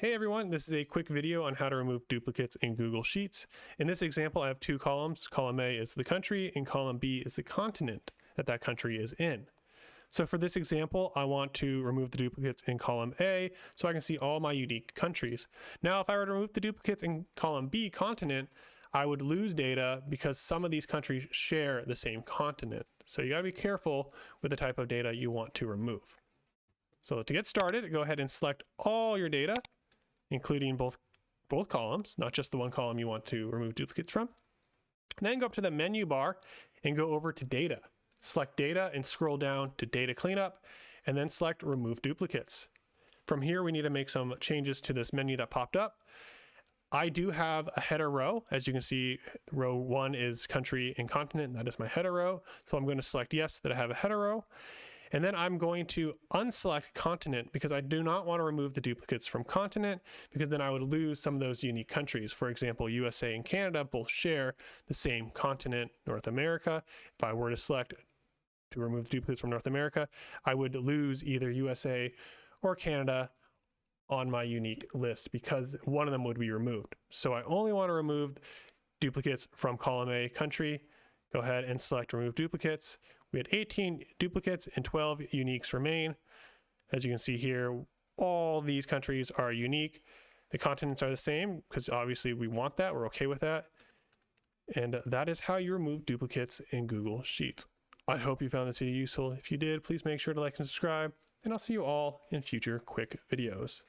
Hey everyone, this is a quick video on how to remove duplicates in Google Sheets. In this example, I have two columns. Column A is the country and column B is the continent that country is in. So for this example, I want to remove the duplicates in column A so I can see all my unique countries. Now, if I were to remove the duplicates in column B, continent, I would lose data because some of these countries share the same continent. So you gotta be careful with the type of data you want to remove. So to get started, go ahead and select all your data, including both columns, not just the one column you want to remove duplicates from. And then go up to the menu bar and go over to data. Select data and scroll down to data cleanup and then select remove duplicates. From here, we need to make some changes to this menu that popped up. I do have a header row. As you can see, row 1 is country and continent, and that is my header row. So I'm going to select yes that I have a header row. And then I'm going to unselect continent because I do not want to remove the duplicates from continent because then I would lose some of those unique countries. For example, USA and Canada both share the same continent, North America. If I were to select to remove the duplicates from North America, I would lose either USA or Canada on my unique list because one of them would be removed. So I only want to remove duplicates from column A, country. Go ahead and select remove duplicates. We had 18 duplicates and 12 uniques remain. As you can see here, all these countries are unique. The continents are the same because obviously we want that, we're okay with that. And that is how you remove duplicates in Google Sheets. I hope you found this video useful. If you did, please make sure to like and subscribe, and I'll see you all in future quick videos.